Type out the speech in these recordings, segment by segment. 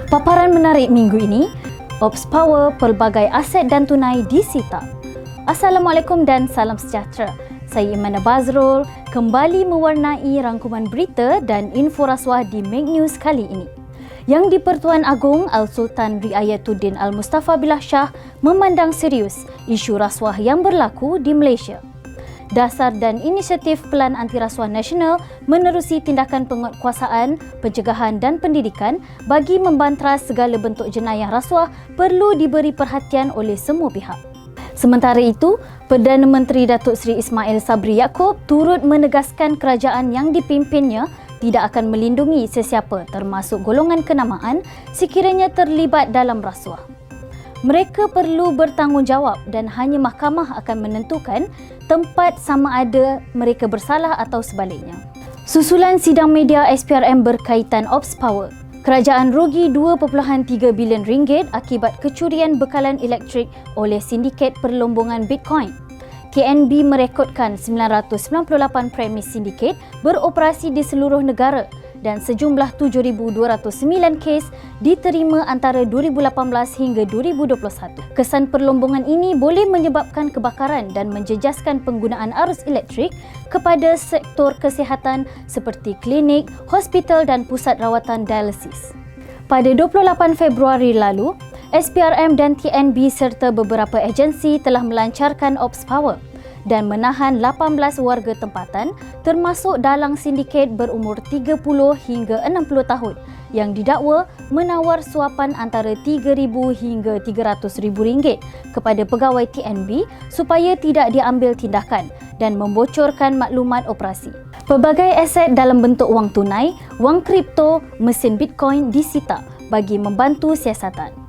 Paparan menarik minggu ini, Ops Power pelbagai aset dan tunai disita. Assalamualaikum dan salam sejahtera. Saya Imana Bazrul kembali mewarnai rangkuman berita dan info rasuah di Make News kali ini. Yang di-Pertuan Agong Al-Sultan Riayatuddin Al-Mustafa Billah Shah memandang serius isu rasuah yang berlaku di Malaysia. Dasar dan inisiatif Pelan Anti Rasuah Nasional menerusi tindakan penguatkuasaan, pencegahan dan pendidikan bagi membantras segala bentuk jenayah rasuah perlu diberi perhatian oleh semua pihak. Sementara itu, Perdana Menteri Datuk Seri Ismail Sabri Yaakob turut menegaskan kerajaan yang dipimpinnya tidak akan melindungi sesiapa termasuk golongan kenamaan sekiranya terlibat dalam rasuah. Mereka perlu bertanggungjawab dan hanya mahkamah akan menentukan tempat sama ada mereka bersalah atau sebaliknya. Susulan sidang media SPRM berkaitan Ops Power. Kerajaan rugi 2.3 bilion ringgit akibat kecurian bekalan elektrik oleh sindiket perlombongan Bitcoin. KNB merekodkan 998 premis sindiket beroperasi di seluruh negara dan sejumlah 7,209 kes diterima antara 2018 hingga 2021. Kesan perlombongan ini boleh menyebabkan kebakaran dan menjejaskan penggunaan arus elektrik kepada sektor kesihatan seperti klinik, hospital dan pusat rawatan dialisis. Pada 28 Februari lalu, SPRM dan TNB serta beberapa agensi telah melancarkan Ops Power dan menahan 18 warga tempatan termasuk dalang sindiket berumur 30 hingga 60 tahun yang didakwa menawar suapan antara RM3,000 hingga RM300,000 kepada pegawai TNB supaya tidak diambil tindakan dan membocorkan maklumat operasi. Pelbagai aset dalam bentuk wang tunai, wang kripto, mesin Bitcoin disita bagi membantu siasatan.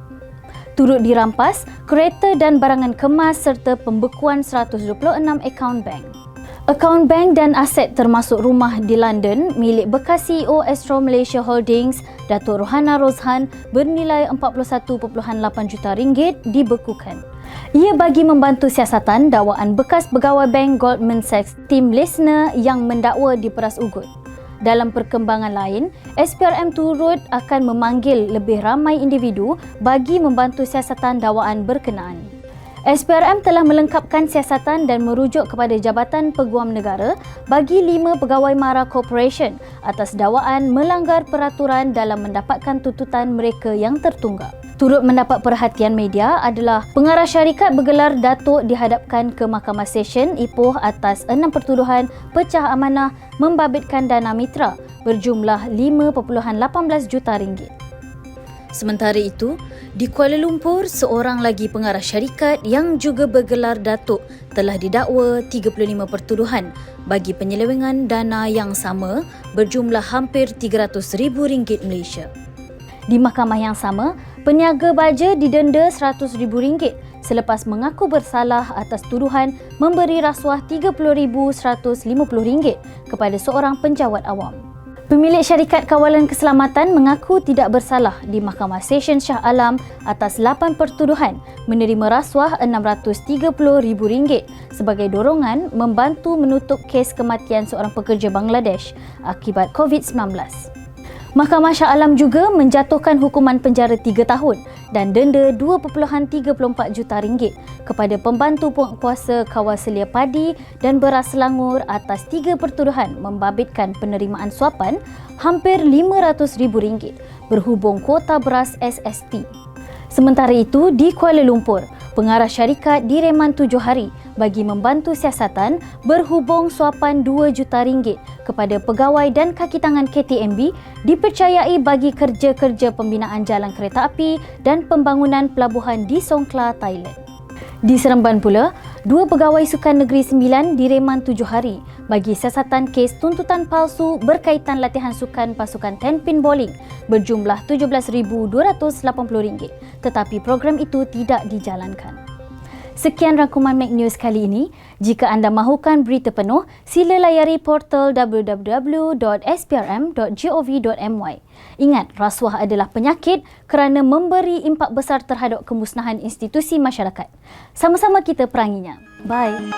Turut dirampas kereta dan barangan kemas serta pembekuan 126 akaun bank. Akaun bank dan aset termasuk rumah di London milik bekas CEO Astro Malaysia Holdings, Datuk Rohana Rozhan bernilai RM41.8 juta dibekukan. Ia bagi membantu siasatan dakwaan bekas pegawai bank Goldman Sachs Tim Lesner yang mendakwa diperas ugut. Dalam perkembangan lain, SPRM turut akan memanggil lebih ramai individu bagi membantu siasatan dakwaan berkenaan. SPRM telah melengkapkan siasatan dan merujuk kepada Jabatan Peguam Negara bagi 5 pegawai MARA Corporation atas dakwaan melanggar peraturan dalam mendapatkan tuntutan mereka yang tertunggak. Turut mendapat perhatian media adalah pengarah syarikat bergelar Datuk dihadapkan ke Mahkamah Session Ipoh atas 6 pertuduhan pecah amanah membabitkan dana mitra berjumlah RM5.18 juta. Sementara itu, di Kuala Lumpur, seorang lagi pengarah syarikat yang juga bergelar Datuk telah didakwa 35 pertuduhan bagi penyelewengan dana yang sama berjumlah hampir RM300,000 Malaysia. Di mahkamah yang sama, peniaga baja didenda RM100,000 selepas mengaku bersalah atas tuduhan memberi rasuah RM30,150 kepada seorang penjawat awam. Pemilik syarikat kawalan keselamatan mengaku tidak bersalah di Mahkamah Session Shah Alam atas 8 pertuduhan menerima rasuah RM630,000 sebagai dorongan membantu menutup kes kematian seorang pekerja Bangladesh akibat COVID-19. Mahkamah Shah Alam juga menjatuhkan hukuman penjara 3 tahun dan denda RM2.34 juta kepada pembantu penguatkuasa kawal selia padi dan beras Selangor atas 3 pertuduhan membabitkan penerimaan suapan hampir RM500,000 berhubung kuota beras SST. Sementara itu, di Kuala Lumpur, pengarah syarikat direman 7 hari bagi membantu siasatan berhubung suapan RM2 juta kepada pegawai dan kaki tangan KTMB dipercayai bagi kerja-kerja pembinaan jalan kereta api dan pembangunan pelabuhan di Songkhla, Thailand. Di Seremban pula, 2 pegawai Sukan Negeri Sembilan direman 7 hari bagi siasatan kes tuntutan palsu berkaitan latihan sukan pasukan 10 pin bowling berjumlah RM17,280, tetapi program itu tidak dijalankan. Sekian rangkuman Make News kali ini. Jika anda mahukan berita penuh, sila layari portal www.sprm.gov.my. Ingat, rasuah adalah penyakit kerana memberi impak besar terhadap kemusnahan institusi masyarakat. Sama-sama kita peranginya. Bye.